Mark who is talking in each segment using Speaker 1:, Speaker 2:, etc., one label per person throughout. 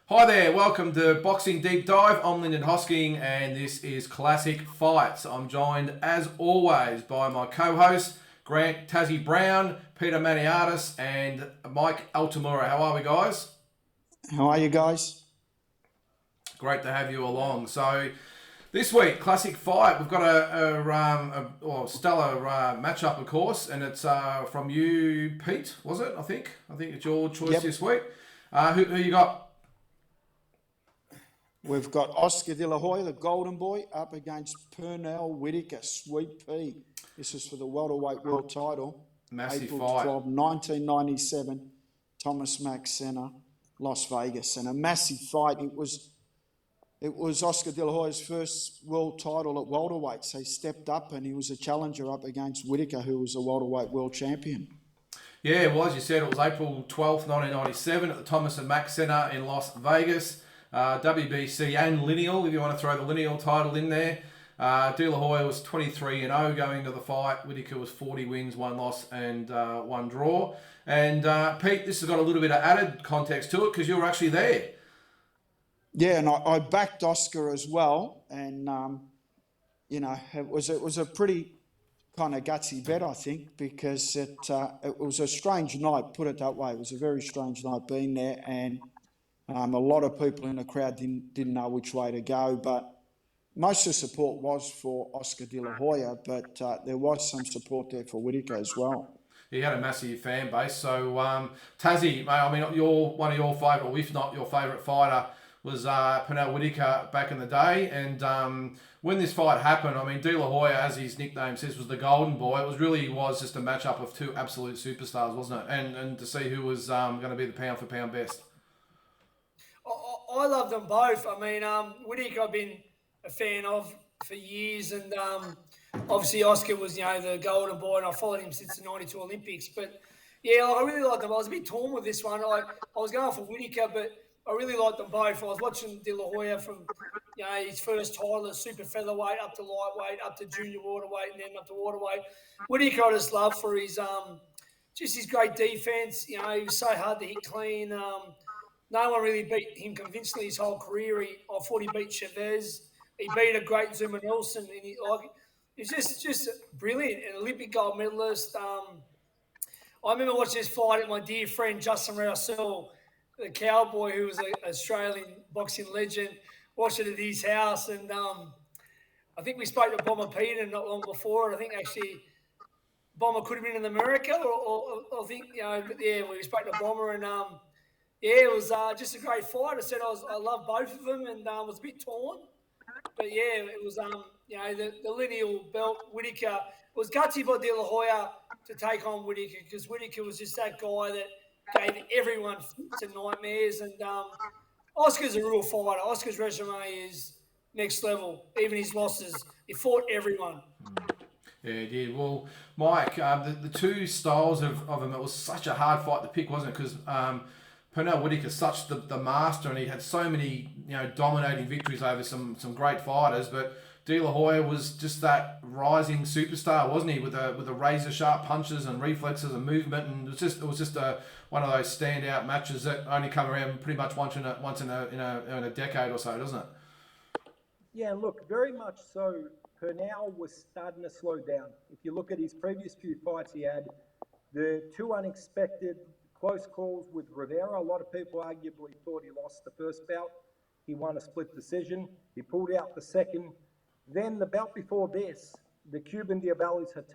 Speaker 1: Hi there, welcome to Boxing Deep Dive. I'm Lyndon Hosking and this is Classic Fights. I'm joined as always by my co-hosts Grant Tassie Brown, Peter Maniatis and Mike Altamura. How are we guys?
Speaker 2: How are you guys?
Speaker 1: Great to have you along. So this week, Classic Fight, we've got a stellar matchup of course and it's from you Pete, was it? I think it's your choice
Speaker 2: Yep.
Speaker 1: this week. Who you got?
Speaker 2: We've got Oscar De La Hoya, the Golden Boy, up against Pernell Whitaker, Sweet Pea. This is for the welterweight world title.
Speaker 1: Massive
Speaker 2: April
Speaker 1: fight.
Speaker 2: 12, 1997, Thomas Mack Center, Las Vegas. And a massive fight. It was Oscar De La Hoya's first world title at welterweight. So he stepped up and he was a challenger up against Whitaker, who was a welterweight world champion.
Speaker 1: Yeah, well, as you said, it was April 12th, 1997 at the Thomas and Mack Center in Las Vegas. WBC and lineal, if you want to throw the lineal title in there. De La Hoya was 23-0 going to the fight. Whitaker was 40 wins, 1 loss and 1 draw. And Pete, this has got a little bit of added context to it because you were actually there.
Speaker 2: Yeah, and I backed Oscar as well. And, it was a pretty kind of gutsy bet, I think, because it was a strange night, put it that way. It was a very strange night being there, and a lot of people in the crowd didn't know which way to go, but most of the support was for Oscar De La Hoya, but there was some support there for Whitaker as well.
Speaker 1: He had a massive fan base. So, Tassie, mate, I mean, you're one of your favourite, or if not your favourite fighter, was Pernell Whitaker back in the day. And when this fight happened, I mean, De La Hoya, as his nickname says, was the Golden Boy. It was just a matchup of two absolute superstars, wasn't it? And to see who was going to be the pound for pound best.
Speaker 3: I love them both. I mean, Whitaker I've been a fan of for years, and obviously Oscar was, the golden boy, and I followed him since the '92 Olympics. But yeah, I really liked them. I was a bit torn with this one. I was going for Whitaker, but I really liked them both. I was watching De La Hoya from his first title as super featherweight up to lightweight, up to junior waterweight, and then up to waterweight. Whitaker I just love for his just his great defense. He was so hard to hit clean. No one really beat him convincingly his whole career. I thought he beat Chavez. He beat a great Zuma Nelson, and he's just brilliant. An Olympic gold medalist. I remember watching this fight at my dear friend Justin Rousseau, the cowboy who was an Australian boxing legend. Watched it at his house, and I think we spoke to Bomber Peter not long before. I think actually Bomber could have been in America, or I think we spoke to Bomber and. Yeah, it was just a great fight. I love both of them, and was a bit torn. But yeah, it was the lineal belt. Whitaker, it was gutsy by De La Hoya to take on Whitaker, because Whitaker was just that guy that gave everyone fits and nightmares. And Oscar's a real fighter. Oscar's resume is next level. Even his losses, he fought everyone.
Speaker 1: Yeah, he did. Well, Mike, the two styles of him, it was such a hard fight to pick, wasn't it? Because Pernell Whitaker's such the master, and he had so many dominating victories over some great fighters. But De La Hoya was just that rising superstar, wasn't he? With a razor sharp punches and reflexes and movement, and it was just one of those standout matches that only come around pretty much once in a decade or so, doesn't it?
Speaker 4: Yeah, look, very much so. Pernell was starting to slow down. If you look at his previous few fights, he had the two unexpected close calls with Rivera. A lot of people arguably thought he lost the first bout. He won a split decision. He pulled out the second. Then the bout before this, the Cuban Diabeles had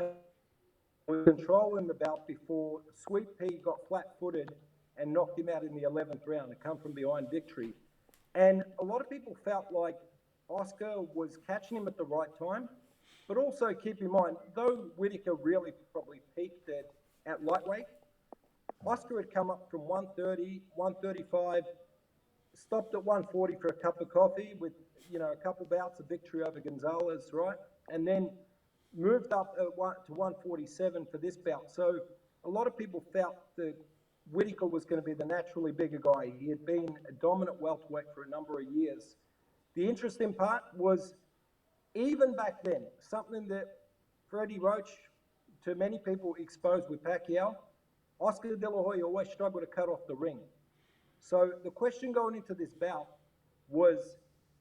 Speaker 4: control in the bout before Sweet Pea got flat-footed and knocked him out in the 11th round, a come-from-behind victory. And a lot of people felt like Oscar was catching him at the right time. But also keep in mind, though Whitaker really probably peaked at lightweight, Oscar had come up from 130, 135, stopped at 140 for a cup of coffee with, a couple bouts of victory over Gonzalez, right? And then moved up to 147 for this bout. So a lot of people felt that Whitaker was going to be the naturally bigger guy. He had been a dominant welterweight for a number of years. The interesting part was, even back then, something that Freddie Roach, to many people, exposed with Pacquiao, Oscar De La Hoya always struggled to cut off the ring. So the question going into this bout was,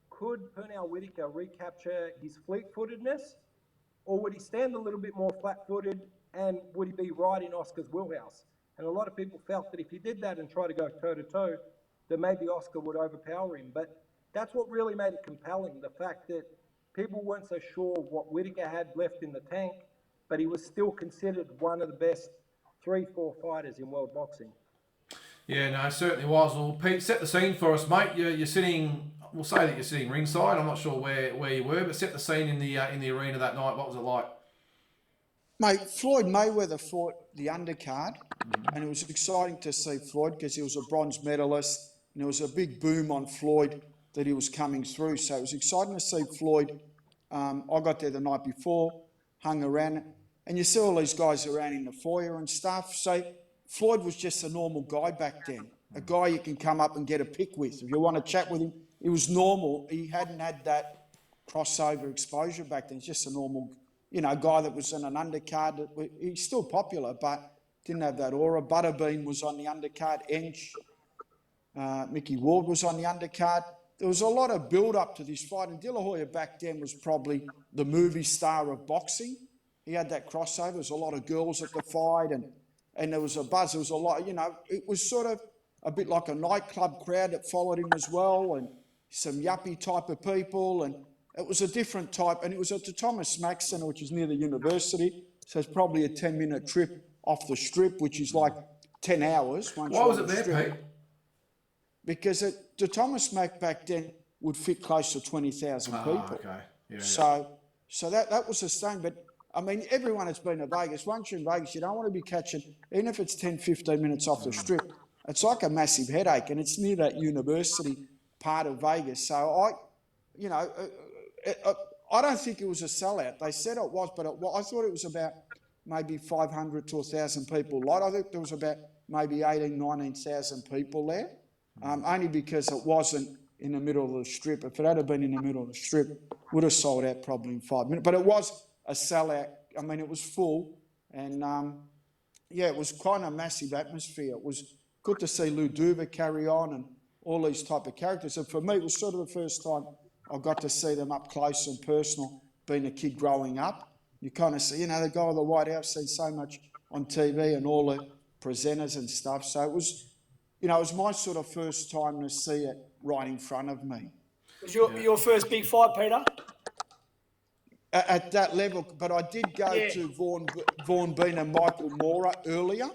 Speaker 4: could Pernell Whitaker recapture his fleet-footedness, or would he stand a little bit more flat-footed, and would he be right in Oscar's wheelhouse? And a lot of people felt that if he did that and try to go toe-to-toe, that maybe Oscar would overpower him. But that's what really made it compelling, the fact that people weren't so sure what Whitaker had left in the tank, but he was still considered one of the best 3-4 fighters in world boxing.
Speaker 1: Yeah, no, it certainly was. Well, Pete, set the scene for us, mate. You're sitting. We'll say that you're sitting ringside. I'm not sure where you were, but set the scene in the arena that night. What was it like?
Speaker 2: Mate, Floyd Mayweather fought the undercard, and it was exciting to see Floyd because he was a bronze medalist, and there was a big boom on Floyd that he was coming through. So it was exciting to see Floyd. I got there the night before, hung around, and you see all these guys around in the foyer and stuff. So Floyd was just a normal guy back then, a guy you can come up and get a pic with. If you want to chat with him, he was normal. He hadn't had that crossover exposure back then. He's just a normal, guy that was in an undercard. He's still popular, but didn't have that aura. Butterbean was on the undercard. Ench, Mickey Ward was on the undercard. There was a lot of build-up to this fight, and De La Hoya back then was probably the movie star of boxing. He had that crossover. There was a lot of girls at the fight, and there was a buzz. There was a lot, it was sort of a bit like a nightclub crowd that followed him as well, and some yuppie type of people, and it was a different type, and it was at the Thomas Mack Centre, which is near the university, so it's probably a 10-minute trip off the strip, which is like 10 hours. Why
Speaker 1: was it there, Pete?
Speaker 2: Because the Thomas Mack back then would fit close to 20,000 people.
Speaker 1: Okay. Yeah,
Speaker 2: So that was the same, but I mean, everyone that's been to Vegas, once you're in Vegas, you don't want to be catching, even if it's 10, 15 minutes off the strip, it's like a massive headache, and it's near that university part of Vegas. So I don't think it was a sellout. They said it was, but I thought it was about maybe 500 to 1,000 people. I think there was about maybe 18, 19,000 people there, only because it wasn't in the middle of the strip. If it had been in the middle of the strip, it would have sold out probably in 5 minutes. But it was a sellout. I mean, it was full, and it was kind of massive atmosphere. It was good to see Lou Duva carry on and all these type of characters. And for me, it was sort of the first time I got to see them up close and personal, being a kid growing up. You kind of see, the guy at the White House, seen so much on TV and all the presenters and stuff. So it was, it was my sort of first time to see it right in front of me.
Speaker 3: Was your first big fight, Peter?
Speaker 2: At that level, but I did go to Vaughan Bean and Michael Mora earlier,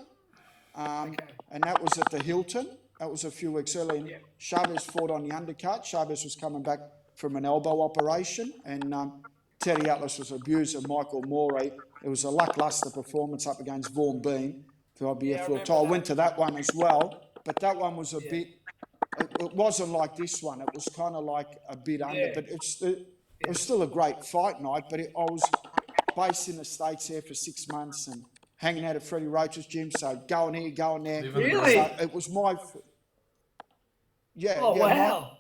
Speaker 2: and that was at the Hilton. That was a few weeks earlier. And Chavez fought on the undercard. Chavez was coming back from an elbow operation, and Teddy Atlas was abused, and Michael Mora. It was a lacklustre performance up against Vaughan Bean for IBF World Title. I went to that one as well, but that one was a bit. It wasn't like this one. It was kind of like a bit under, but it was still a great fight night, but I was based in the States there for 6 months and hanging out at Freddie Roach's gym, so going here, going there.
Speaker 3: Really?
Speaker 2: So it was my...
Speaker 3: Wow.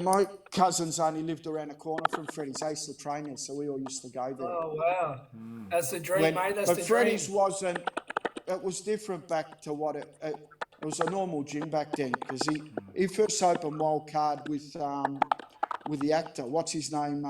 Speaker 2: My cousins only lived around the corner from Freddie's. They used to train there, so we all used to go there.
Speaker 3: Oh, wow. That's the dream, mate. That's the dream.
Speaker 2: But Freddie's wasn't... It was different back to what it was a normal gym back then, because he first opened Wild Card with the actor, what's his name?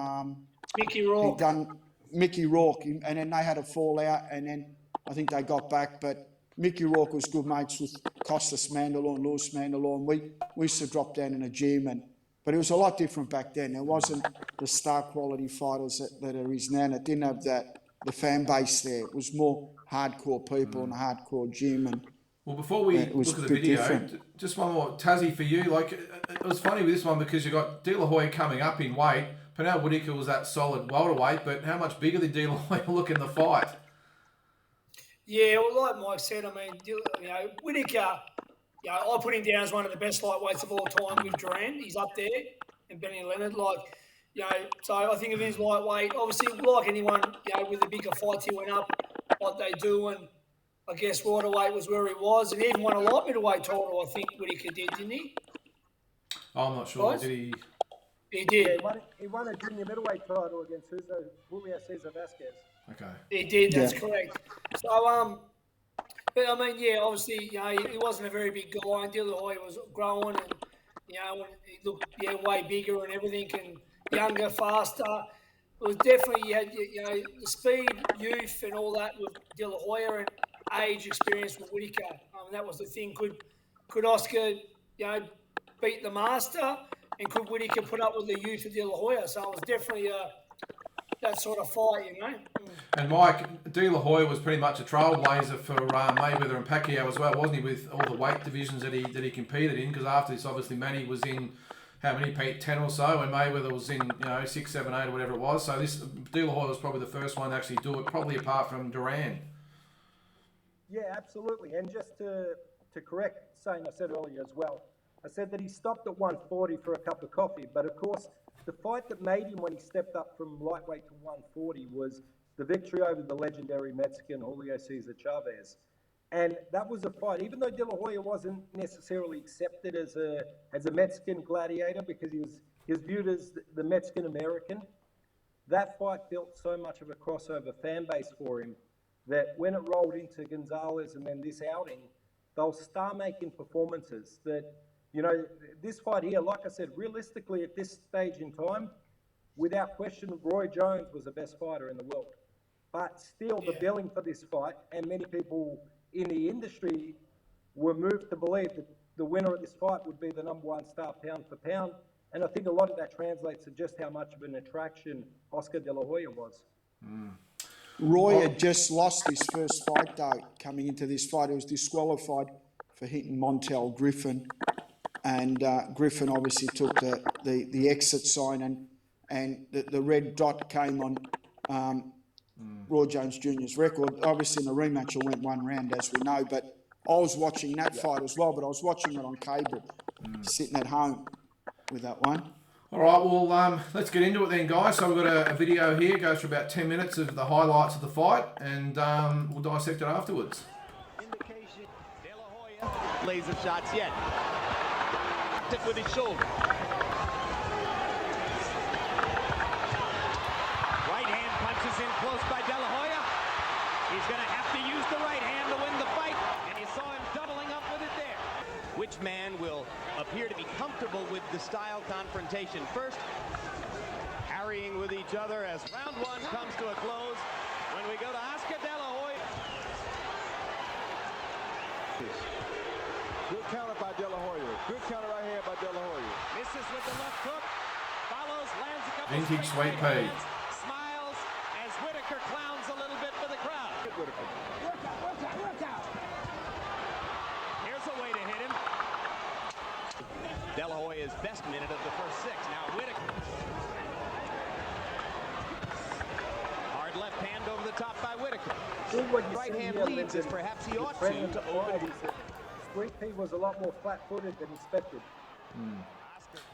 Speaker 3: Mickey Rourke.
Speaker 2: He'd done Mickey Rourke, and then they had a fallout, and then I think they got back. But Mickey Rourke was good mates with Costas Mandalore and Lewis Mandalore, and we used to drop down in a gym. But it was a lot different back then. There wasn't the star quality fighters that there is now, and it didn't have the fan base there. It was more hardcore people and a hardcore gym. And
Speaker 1: well, before we look at the video, just one more, Tassie, for you. Like, it was funny with this one because you got De La Hoya coming up in weight. Pernell Whitaker was that solid welterweight, but how much bigger did De La Hoya look in the fight?
Speaker 3: Yeah, well, like Mike said, I mean, Whitaker, I put him down as one of the best lightweights of all time with Duran. He's up there, and Benny Leonard, so I think of him as lightweight. Obviously, like anyone, with the bigger fights, he went up like they do, and I guess welterweight was where he was, and he even won a light middleweight title, I think Whitaker did, didn't he?
Speaker 1: I'm not sure.
Speaker 3: Guys?
Speaker 1: Did he?
Speaker 3: He did.
Speaker 4: Yeah, he won a junior middleweight title against Julio Cesar Vasquez.
Speaker 1: Okay.
Speaker 3: He did, that's correct. So, But I mean, yeah, obviously, he wasn't a very big guy, and De La Hoya was growing, and he looked way bigger and everything, and younger, faster. It was definitely you had the speed, youth, and all that with De La Hoya, and age, experience with Whitaker. That was the thing. Could Oscar, beat the master, and could Whitaker put up with the youth of De La Hoya? So it was definitely that sort of fight,
Speaker 1: And Mike, De La Hoya was pretty much a trailblazer for Mayweather and Pacquiao as well, wasn't he? With all the weight divisions that he competed in. Because after this, obviously, Manny was in how many, Pete? 10 or so, and Mayweather was in 6, 7, 8 or whatever it was. So this De La Hoya was probably the first one to actually do it, probably apart from Duran.
Speaker 4: Yeah, absolutely. And just to correct something I said earlier as well, I said that he stopped at 140 for a cup of coffee, but of course, the fight that made him when he stepped up from lightweight to 140 was the victory over the legendary Mexican Julio Cesar Chavez. And that was a fight, even though De La Hoya wasn't necessarily accepted as a Mexican gladiator because he was viewed as the Mexican American, that fight built so much of a crossover fan base for him that when it rolled into Gonzalez and then this outing, they'll star-making performances that, this fight here, like I said, realistically at this stage in time, without question, Roy Jones was the best fighter in the world. But still, the billing for this fight, and many people in the industry were moved to believe that the winner of this fight would be the #1 star pound for pound. And I think a lot of that translates to just how much of an attraction Oscar De La Hoya was.
Speaker 2: Roy had just lost his first fight, though, coming into this fight. He was disqualified for hitting Montel Griffin. And Griffin obviously took the exit sign, and the red dot came on Roy Jones Jr.'s record. Obviously, in the rematch, it went 1 round, as we know. But I was watching that fight as well, but I was watching it on cable, sitting at home with that one.
Speaker 1: All right, well, let's get into it then, guys. So we've got a video here, goes for about 10 minutes of the highlights of the fight, and we'll dissect it afterwards.
Speaker 5: Indication, De La Hoya lays of shots yet. Tip with his shoulder. Right hand punches in close by De La Hoya. He's going to have to use the right hand to win the fight, and you saw him doubling up with it there. Which man will appear to be comfortable with the style confrontation first? Harrying with each other as round 1 comes to a close when we go to Oscar De La Hoya.
Speaker 6: Good counter by De La Hoya. Good counter right here by De La Hoya.
Speaker 5: Misses with the left hook. Follows, lands a couple
Speaker 1: Vintage
Speaker 5: of
Speaker 1: sweet pea.
Speaker 5: smiles as Whitaker clowns a little bit for the crowd.
Speaker 6: Work out.
Speaker 5: Here's a way to hit him. De La Hoya's best minute of the first 6. Now Whitaker. Hard left hand over the top by Whitaker. Right hand leads as perhaps he ought to open.
Speaker 4: Sweet Pea was a lot more flat-footed than expected.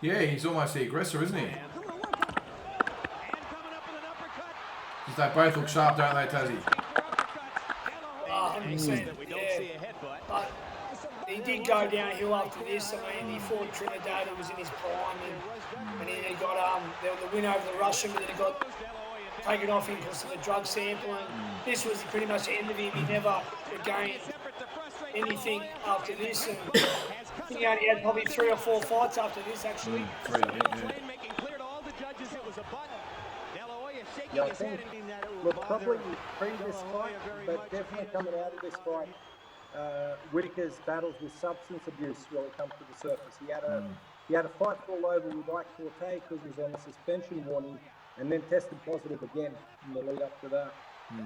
Speaker 1: Yeah, he's almost the aggressor, isn't he?
Speaker 5: And coming up with an uppercut.
Speaker 1: Because they both look sharp, don't they, Tazzy?
Speaker 3: Oh, 100%.
Speaker 5: We don't see a headbutt.
Speaker 3: But he did go downhill after this. I mean, he fought Trinidad, who was in his prime, and then he got the win over the Russian, but then he got taken off him because of the drug sample. And this was pretty much the end of him. He never regained anything after this. And I think he only had probably 3 or 4 fights after this, actually.
Speaker 5: Making clear to all the judges it was a butt. De La Hoya shaking
Speaker 4: Yeah, I
Speaker 5: his
Speaker 4: think,
Speaker 5: head and that it will
Speaker 4: look,
Speaker 5: bother
Speaker 4: probably pre this fight, but definitely coming out of this fight, Whitaker's battles with substance abuse really come to the surface. He had a fight fall over with Ike Forte because he was on a suspension warning, and then tested positive again in the lead up to that.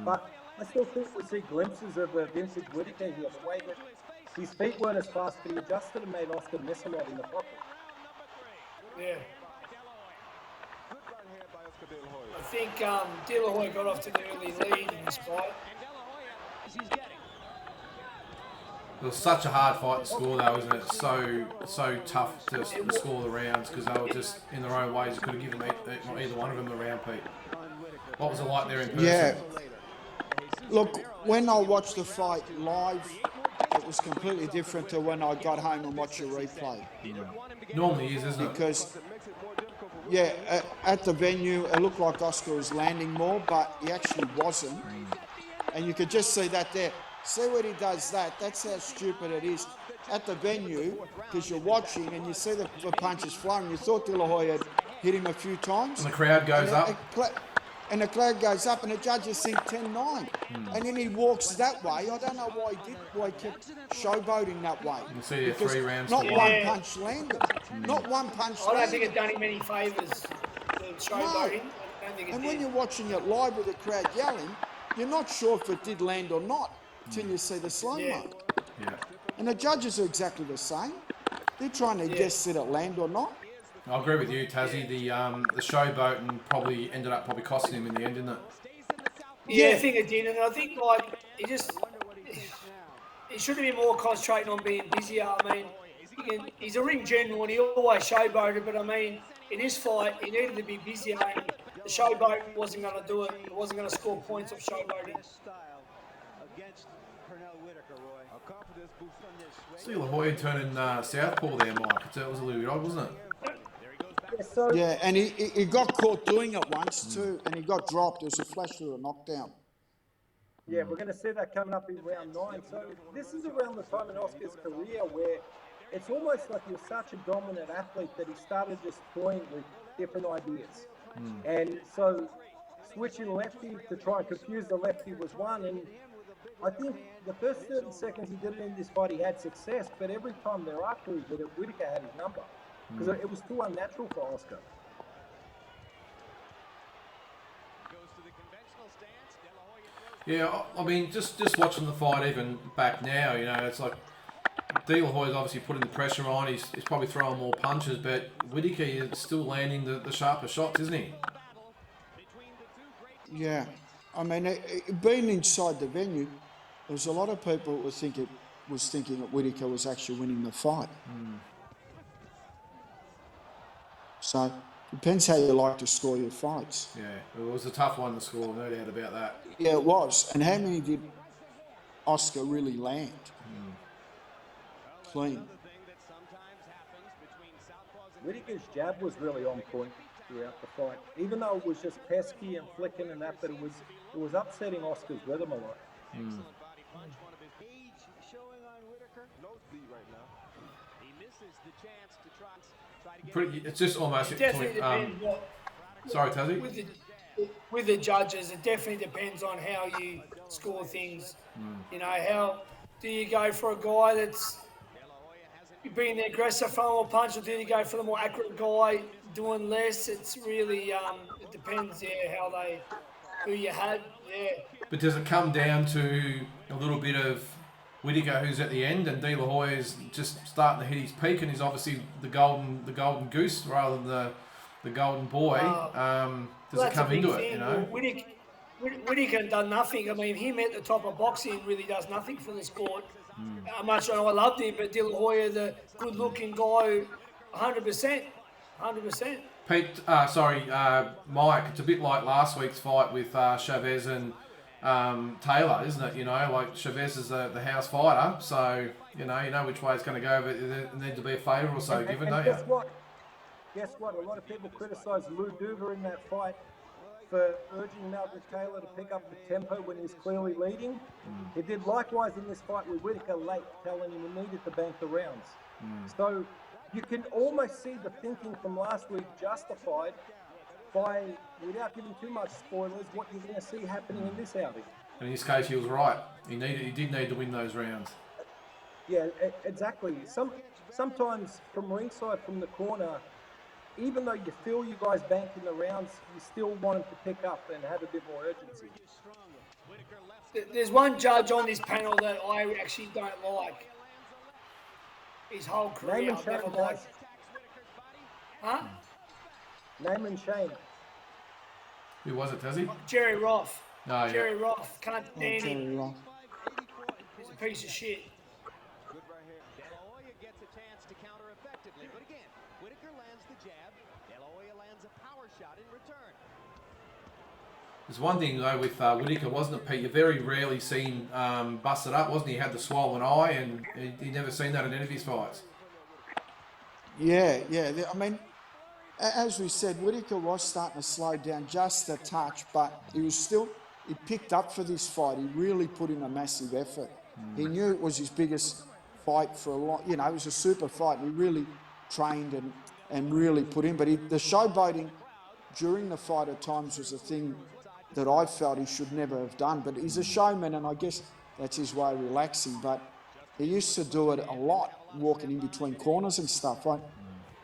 Speaker 4: But I still think we see glimpses of a vintage Whitaker here. The way that his feet weren't as fast, but he adjusted and made Oscar miss a lot in the pocket.
Speaker 3: Yeah.
Speaker 6: Good right hand by Oscar De La Hoya.
Speaker 3: I think De La Hoya got off to the early lead in this fight.
Speaker 1: It was such a hard fight to score, though, isn't it? So tough to score the rounds because they were just in their own ways. You could have given either one of them a round, Pete. What was it like there in person?
Speaker 2: Yeah. Look, when I watched the fight live, it was completely different to when I got home and watched a replay.
Speaker 1: Normally is, isn't it?
Speaker 2: Because, yeah, at the venue, it looked like Oscar was landing more, but he actually wasn't. And you could just see that there. See what he does that. That's how stupid it is. At the venue, because you're watching and you see the punches flowing, you thought De La Hoya had hit him a few times.
Speaker 1: And the crowd goes up.
Speaker 2: And the crowd goes up and the judges think 10-9. And then he walks that way. I don't know why he kept showboating that way.
Speaker 1: You can see there 3 rounds.
Speaker 2: Not one punch landed. Not one punch landed.
Speaker 3: I don't think it done him any favours. Showboating.
Speaker 2: And when you're watching it live with the crowd yelling, you're not sure if it did land or not until you see the slow-mo.
Speaker 1: Yeah.
Speaker 2: And the judges are exactly the same. They're trying to guess did it land or not.
Speaker 1: I agree with you, Tassie. The showboating probably ended up costing him in the end, didn't it?
Speaker 3: Yeah, I think it did, and I think he should have been more concentrating on being busier. I mean, he's a ring general and he always showboated, but I mean, in this fight, he needed to be busier. And the showboat wasn't going to do it. It wasn't going to score points of showboating.
Speaker 1: See La Hoya turning southpaw there, Mike. It was a little bit odd, wasn't it?
Speaker 2: Yeah, and he got caught doing it once too, and he got dropped. It was a flash through a knockdown.
Speaker 4: Yeah, we're going to see that coming up in round 9. So this is around the time in Oscar's career where it's almost like he was such a dominant athlete that he started just toying with different ideas. And so switching lefty to try and confuse the lefty was one. And I think the first 30 seconds he did it in this fight, he had success. But every time thereafter he did it, Whitaker had his number. Because it was too unnatural for Oscar.
Speaker 1: Yeah, I mean, just watching the fight even back now, you know, it's like De La Hoya's obviously putting the pressure on. He's probably throwing more punches, but Whitaker is still landing the sharper shots, isn't he?
Speaker 2: Yeah. I mean, being inside the venue, there was a lot of people who was thinking that Whitaker was actually winning the fight. So, depends how you like to score your fights.
Speaker 1: Yeah, it was a tough one to score, no doubt about that.
Speaker 2: Yeah, it was. And how many did Oscar really land? Clean.
Speaker 4: Whitaker's jab was really on point throughout the fight, even though it was just pesky and flicking and that, but it was upsetting Oscar's rhythm a lot.
Speaker 1: It's just almost at point. Sorry, Tazzy.
Speaker 3: With the judges, it definitely depends on how you score things. You know, how do you go for a guy that's being the aggressive throwing a punch, or do you go for the more accurate guy doing less? It's really it depends, who you had,
Speaker 1: But does it come down to a little bit of Whitaker, who's at the end, and De La Hoya's just starting to hit his peak, and he's obviously the golden goose rather than the golden boy? Does it come into it? You know,
Speaker 3: Whitaker done nothing. I mean, him at the top of boxing really does nothing for the sport. Much I loved him, but De La Hoya, the good-looking guy, 100%.
Speaker 1: Pete, Mike, it's a bit like last week's fight with Chavez and Taylor, isn't it? You know, like Chavez is the house fighter, so you know which way it's going to go, but there needs to be a favour or so given, don't you?
Speaker 4: Guess what? A lot of people criticised Lou Duva in that fight for urging Melvin Taylor to pick up the tempo when he's clearly leading. He did likewise in this fight with Whitaker late, telling him he needed to bank the rounds. So you can almost see the thinking from last week justified by, without giving too much spoilers, what you're going to see happening in this outing.
Speaker 1: In this case, he was right. He did need to win those rounds.
Speaker 4: Yeah, exactly. Sometimes from ringside, from the corner, even though you feel you guys banking the rounds, you still want them to pick up and have a bit more urgency.
Speaker 3: There's one judge on this panel that I actually don't like. His whole career, I've never liked. Huh?
Speaker 4: Name and shame.
Speaker 1: Who was it, Tazzy?
Speaker 3: Jerry Roth.
Speaker 1: Oh, yeah.
Speaker 3: Jerry Roth. Can't stand him.
Speaker 2: Jerry Roth.
Speaker 3: He's a piece of shit.
Speaker 5: De La Hoya gets a chance to counter effectively, but again, Whitaker lands the jab. De La Hoya lands a power shot in return.
Speaker 1: There's one thing though with Whitaker, wasn't it, Pete? You very rarely seen busted up, wasn't he? He had the swollen eye, and he never seen that in any of his fights.
Speaker 2: Yeah. I mean, as we said, Whitaker was starting to slow down just a touch, but he picked up for this fight. He really put in a massive effort. He knew it was his biggest fight for a lot. You know, it was a super fight. He really trained and really put in. But the showboating during the fight at times was a thing that I felt he should never have done. But he's a showman, and I guess that's his way of relaxing. But he used to do it a lot, walking in between corners and stuff, right?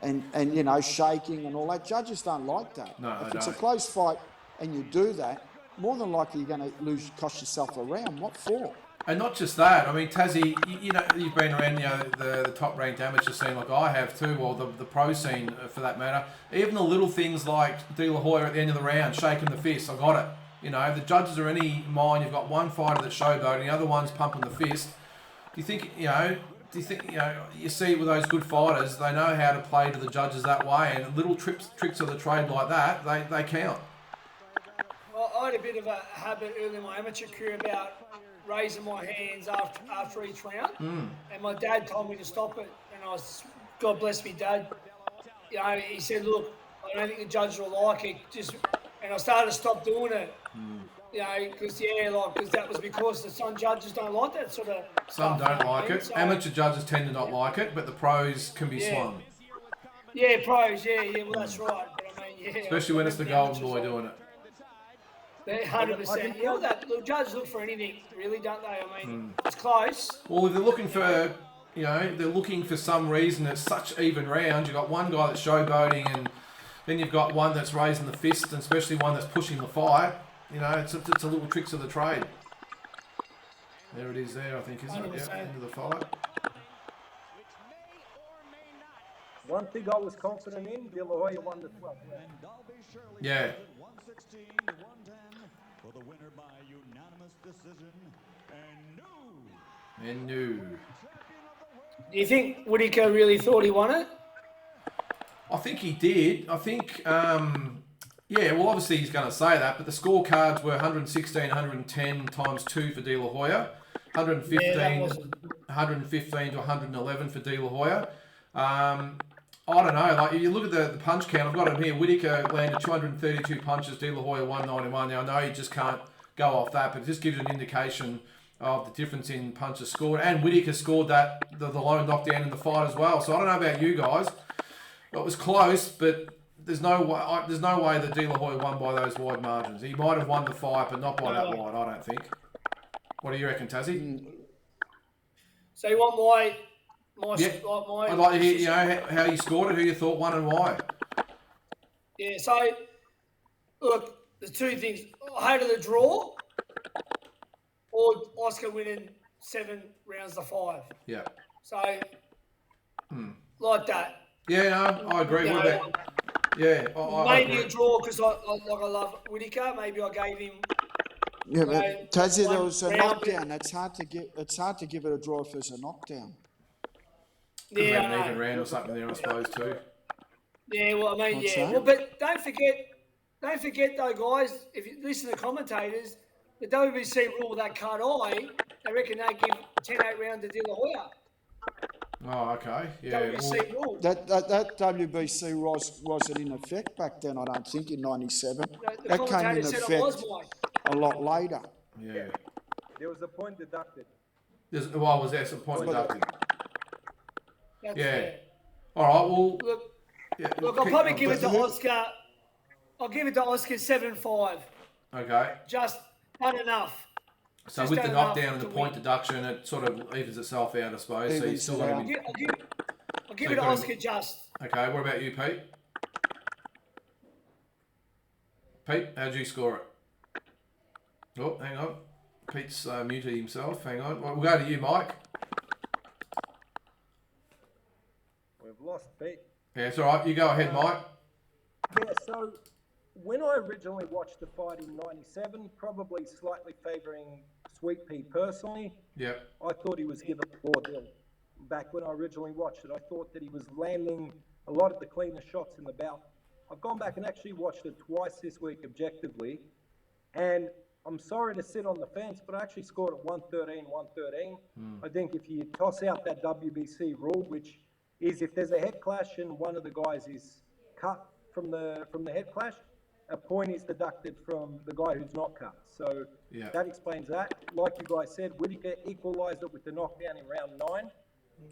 Speaker 2: And you know, shaking and all that. Judges don't like that.
Speaker 1: No,
Speaker 2: if
Speaker 1: they
Speaker 2: it's
Speaker 1: don't.
Speaker 2: a close fight and you do that, more than likely you're going to cost yourself a round. What for?
Speaker 1: And not just that. I mean, Tassie, you know, you've been around, you know, the top-ranked amateur scene like I have too, or the pro scene for that matter. Even the little things like De La Hoya at the end of the round, shaking the fist. I got it. You know, if the judges are any mind, you've got one fighter that's showboating, the other one's pumping the fist. Do you think, you see it with those good fighters, they know how to play to the judges that way, and little tricks of the trade like that, they count.
Speaker 3: Well, I had a bit of a habit early in my amateur career about raising my hands after each round, and my dad told me to stop it, and God bless me, Dad. You know, he said, look, I don't think the judges will like it, and I started to stop doing it. You know, because that was because some judges don't like that sort of
Speaker 1: Some
Speaker 3: stuff.
Speaker 1: don't like it. So, amateur judges tend to not like it, but the pros can be swung.
Speaker 3: Yeah, pros, yeah, well, that's right. But I mean, yeah.
Speaker 1: Especially when it's the golden boy doing it.
Speaker 3: 100%. Yeah, the judges look for anything, really, don't they? I mean, it's close.
Speaker 1: Well, if they're looking for, they're looking for some reason. It's such even rounds. You've got one guy that's showboating, and then you've got one that's raising the fist, and especially one that's pushing the fight. You know, it's a little tricks of the trade. There it is there, I think, isn't it? Yeah, end of the fight.
Speaker 4: One thing I was confident in, De La Hoya won the 12th round.
Speaker 1: Yeah.
Speaker 7: 116 to 110 for the winner by unanimous decision.
Speaker 1: And new.
Speaker 3: Do you think Whitaker really thought he won it?
Speaker 1: I think he did. I think, well, obviously he's going to say that, but the scorecards were 116, 110 times 2 for De La Hoya, 115 to 111 for De La Hoya. I don't know, like if you look at the punch count, I've got it here, Whitaker landed 232 punches, De La Hoya 191. Now I know you just can't go off that, but it just gives you an indication of the difference in punches scored. And Whitaker scored the lone knockdown in the fight as well. So I don't know about you guys. It was close, but there's no way that De La Hoya won by those wide margins. He might have won the fight, but not by that wide, I don't think. What do you reckon, Tassie?
Speaker 3: So you want my
Speaker 1: I'd like to hear, how you scored it, who you thought won and why.
Speaker 3: Yeah, so, look, there's two things. I hated the draw or Oscar winning 7 rounds to 5.
Speaker 1: Yeah.
Speaker 3: So, like that.
Speaker 1: Yeah, no, I agree. What about? Yeah,
Speaker 3: maybe a draw because I love Whitaker. Maybe I gave him.
Speaker 2: Yeah, but Tassie, there was a knockdown. It's hard to give it a draw if there's a knockdown.
Speaker 1: Could have been an even round or something there, I suppose, too.
Speaker 3: Yeah, well, I mean, yeah. Well, but don't forget though, guys, if you listen to commentators, the WBC rule with that cut eye, they reckon they give 10-8 round to De La Hoya.
Speaker 1: Oh, okay. Yeah.
Speaker 3: WBC rule.
Speaker 2: That WBC wasn't in effect back then, I don't think, in 97. That came in effect a lot later.
Speaker 1: Yeah.
Speaker 4: There was a point deducted.
Speaker 1: Was there some point deducted?
Speaker 3: That's
Speaker 1: yeah.
Speaker 3: fair.
Speaker 1: All right, well...
Speaker 3: Look, I'll probably give it to Oscar. I'll give it to Oscar 7-5.
Speaker 1: Okay.
Speaker 3: Just not enough.
Speaker 1: So
Speaker 3: just
Speaker 1: with the knockdown and the point deduction, it sort of evens itself out, I suppose. So you still got to be...
Speaker 3: I'll give it to Oscar just.
Speaker 1: Okay, what about you, Pete? Pete, how'd you score it? Oh, hang on. Pete's muted himself. Hang on. We'll go to you, Mike.
Speaker 4: We've lost Pete.
Speaker 1: Yeah, it's all right. You go ahead, Mike.
Speaker 4: Yeah, so when I originally watched the fight in 97, probably slightly favouring Sweet Pea personally, I thought he was given a poor deal. Back when I originally watched it, I thought that he was landing a lot of the cleaner shots in the bout. I've gone back and actually watched it twice this week objectively, and I'm sorry to sit on the fence, but I actually scored at 113. I think if you toss out that WBC rule, which is if there's a head clash and one of the guys is cut from the head clash, a point is deducted from the guy who's not cut. So
Speaker 1: Yeah.
Speaker 4: that explains that. Like you guys said, Whitaker equalised it with the knockdown in round 9.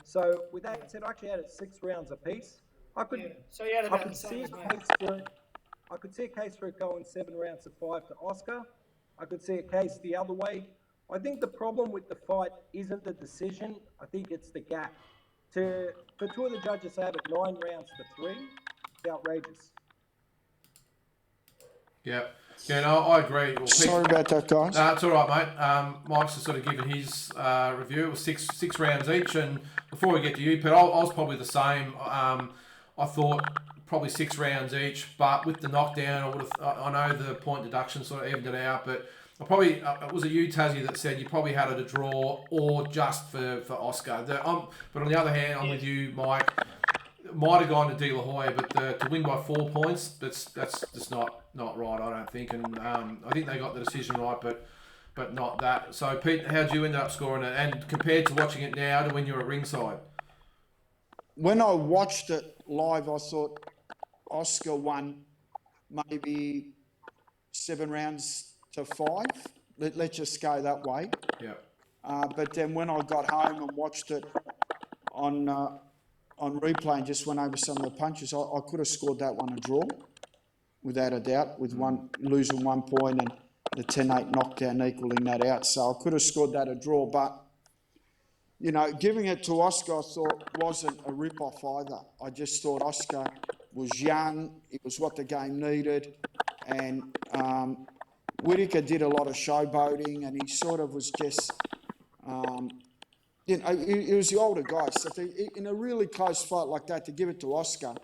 Speaker 4: So with that said, I actually had it 6 rounds apiece. I could,
Speaker 3: So you had
Speaker 4: I
Speaker 3: about the
Speaker 4: could
Speaker 3: same
Speaker 4: see a
Speaker 3: as me.
Speaker 4: case for it. I could see a case for it going 7 rounds to 5 to Oscar. I could see a case the other way. I think the problem with the fight isn't the decision. I think it's the gap. For 2 of the judges to have it 9 rounds to 3, it's outrageous.
Speaker 1: Yeah. Yeah, no, I agree. Well,
Speaker 2: Sorry about that, guys.
Speaker 1: No, it's all right, mate. Mike's just sort of given his review. It was six rounds each, and before we get to you, Pete, I was probably the same. I thought probably 6 rounds each, but with the knockdown, I know the point deduction sort of evened it out, but I probably was it you, Tassie, that said you probably had it a draw or just for Oscar. But on the other hand, I'm with you, Mike. Might have gone to De La Hoya, but to win by 4 points, that's just not right, I don't think. And I think they got the decision right, but not that. So, Pete, how'd you end up scoring it? And compared to watching it now to when you were at ringside?
Speaker 2: When I watched it live, I thought Oscar won maybe 7 rounds to 5. Let's just go that way.
Speaker 1: Yeah.
Speaker 2: But then when I got home and watched it on replay and just went over some of the punches, I could have scored that one a draw, without a doubt, with losing 1 point and the 10-8 knockdown equaling that out. So I could have scored that a draw, but giving it to Oscar, I thought wasn't a rip-off either. I just thought Oscar was young. It was what the game needed. And Whitaker did a lot of showboating, and he sort of was just... he was the older guy. So in a really close fight like that, to give it to Oscar,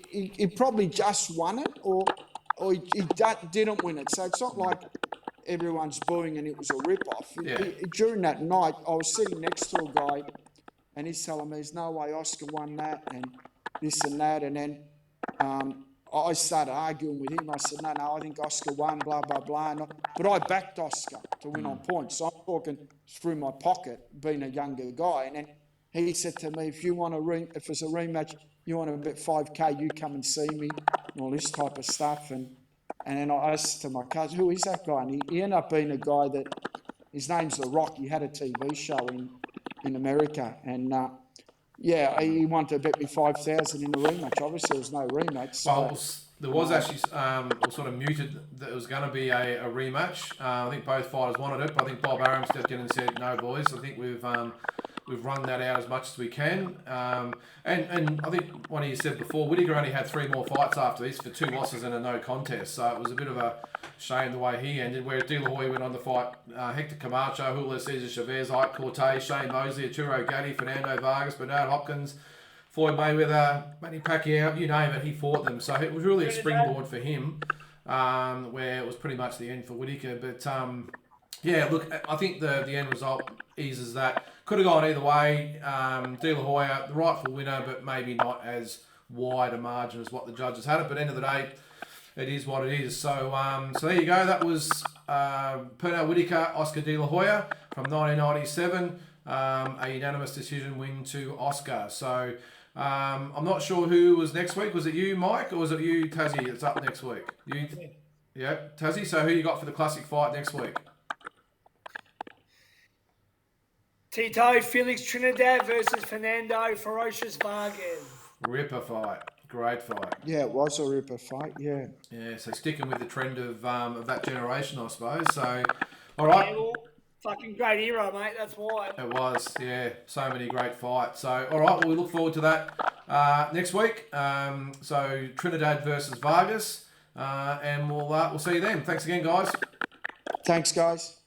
Speaker 2: he probably just won it, or he didn't win it. So it's not like everyone's booing and it was a rip-off.
Speaker 1: Yeah.
Speaker 2: During that night, I was sitting next to a guy, and he's telling me there's no way Oscar won that, and this and that. And then I started arguing with him. I said, no, I think Oscar won, blah, blah, blah. But I backed Oscar to win on points. So I'm talking through my pocket, being a younger guy. And then he said to me, if it's a rematch, you want to bet 5K, you come and see me, and all this type of stuff. And then I said to my cousin, who is that guy? And he ended up being a guy that, his name's The Rock. He had a TV show in America. And he wanted to bet me 5,000 in the rematch. Obviously, there was no rematch.
Speaker 1: Well, there was actually it was sort of muted that it was going to be a rematch. I think both fighters wanted it, but I think Bob Arum stepped in and said, no, boys, I think we've run that out as much as we can. And I think one of you said before, Whitaker only had 3 more fights after this for 2 losses and a no contest. So it was a bit of a shame the way he ended, where De La Hoya went on to fight Hector Camacho, Julio Cesar Chavez, Ike Cortez, Shane Mosley, Arturo Gatti, Fernando Vargas, Bernard Hopkins, Floyd Mayweather, Manny Pacquiao, you name it, he fought them. So it was really a springboard for him, where it was pretty much the end for Whitaker. But yeah, look, I think the end result eases that. Could have gone either way. De La Hoya, the rightful winner, but maybe not as wide a margin as what the judges had it. But at the end of the day, it is what it is. So so there you go. That was Pernell Whitaker, Oscar De La Hoya from 1997. A unanimous decision win to Oscar. So I'm not sure who was next week. Was it you, Mike, or was it you, Tassie, that's up next week? You, yeah, Tassie. So who you got for the classic fight next week?
Speaker 3: Tito Felix Trinidad versus Fernando Ferocious Vargas.
Speaker 1: Ripper fight. Great fight.
Speaker 2: Yeah, it was a ripper fight, yeah.
Speaker 1: Yeah, so sticking with the trend of that generation, I suppose. So, all right.
Speaker 3: Yeah, well, fucking great era, mate. That's why.
Speaker 1: It was, yeah. So many great fights. So, all right, well, we look forward to that next week. So, Trinidad versus Vargas. And we'll see you then. Thanks again, guys.
Speaker 2: Thanks, guys.